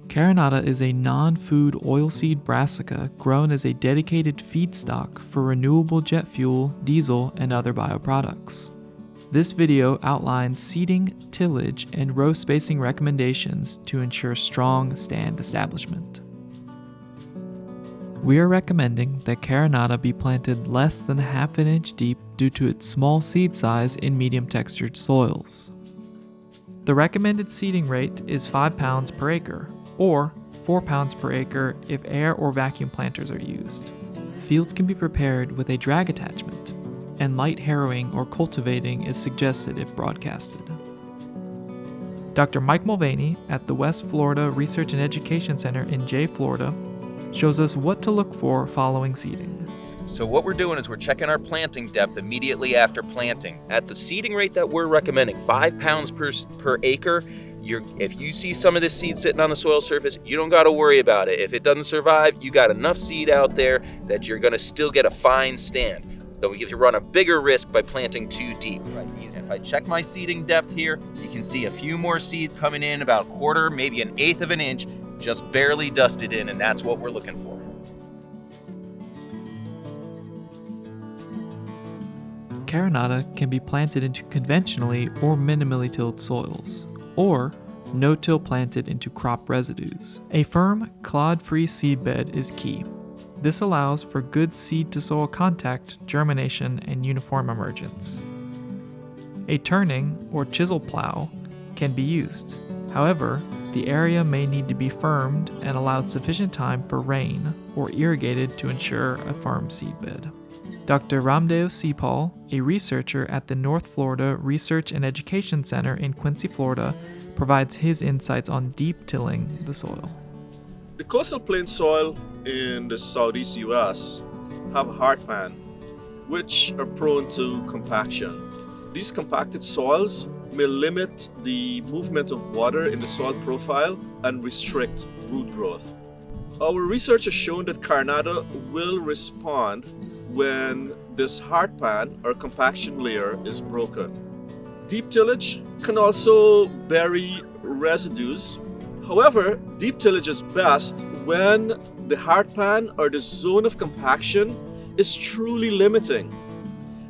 Carinata is a non-food oilseed brassica grown as a dedicated feedstock for renewable jet fuel, diesel, and other bioproducts. This video outlines seeding, tillage, and row spacing recommendations to ensure strong stand establishment. We are recommending that Carinata be planted less than ½ inch deep due to its small seed size in medium textured soils. The recommended seeding rate is 5 pounds per acre, or 4 pounds per acre if air or vacuum planters are used. Fields can be prepared with a drag attachment, and light harrowing or cultivating is suggested if broadcasted. Dr. Mike Mulvaney at the West Florida Research and Education Center in Jay, Florida, shows us what to look for following seeding. So what we're doing is we're checking our planting depth immediately after planting. At the seeding rate that we're recommending, 5 pounds per acre, if you see some of this seed sitting on the soil surface, you don't got to worry about it. If it doesn't survive, you got enough seed out there that you're going to still get a fine stand. Though you run a bigger risk by planting too deep. Right. If I check my seeding depth here, you can see a few more seeds coming in, about a quarter, maybe an eighth of an inch, just barely dusted in, and that's what we're looking for. Carinata can be planted into conventionally or minimally tilled soils, or no-till planted into crop residues. A firm, clod-free seedbed is key. This allows for good seed-to-soil contact, germination, and uniform emergence. A turning or chisel plow can be used. However, the area may need to be firmed and allowed sufficient time for rain or irrigated to ensure a firm seedbed. Dr. Ramdeo Sipal, a researcher at the North Florida Research and Education Center in Quincy, Florida, provides his insights on deep tilling the soil. The coastal plain soil in the southeast U.S. have hardpan, which are prone to compaction. These compacted soils may limit the movement of water in the soil profile and restrict root growth. Our research has shown that Carinata will respond when this hardpan or compaction layer is broken. Deep tillage can also bury residues. However, deep tillage is best when the hardpan or the zone of compaction is truly limiting,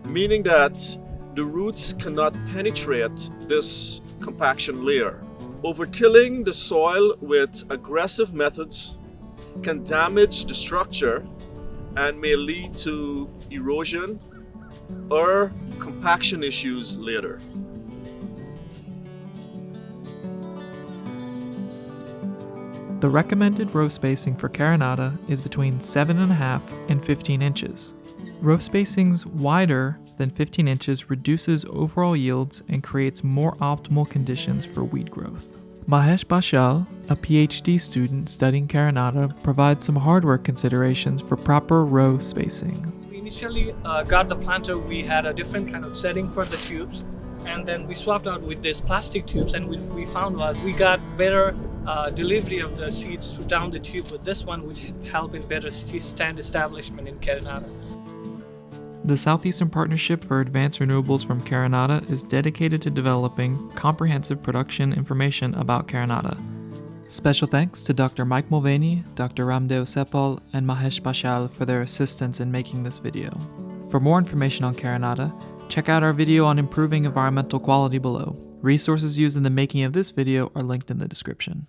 meaning that the roots cannot penetrate this compaction layer. Overtilling the soil with aggressive methods can damage the structure and may lead to erosion or compaction issues later. The recommended row spacing for Carinata is between 7.5 and 15 inches. Row spacings wider than 15 inches reduces overall yields and creates more optimal conditions for weed growth. Mahesh Bashal, a PhD student studying Carinata, provides some hardware considerations for proper row spacing. We initially got the planter, we had a different kind of setting for the tubes, and then we swapped out with these plastic tubes, and we found was we got better delivery of the seeds down the tube with this one, which helped in better stand establishment in Carinata. The Southeastern Partnership for Advanced Renewables from Carinata is dedicated to developing comprehensive production information about Carinata. Special thanks to Dr. Mike Mulvaney, Dr. Ramdeo Sipal, and Mahesh Bashal for their assistance in making this video. For more information on Carinata, check out our video on improving environmental quality below. Resources used in the making of this video are linked in the description.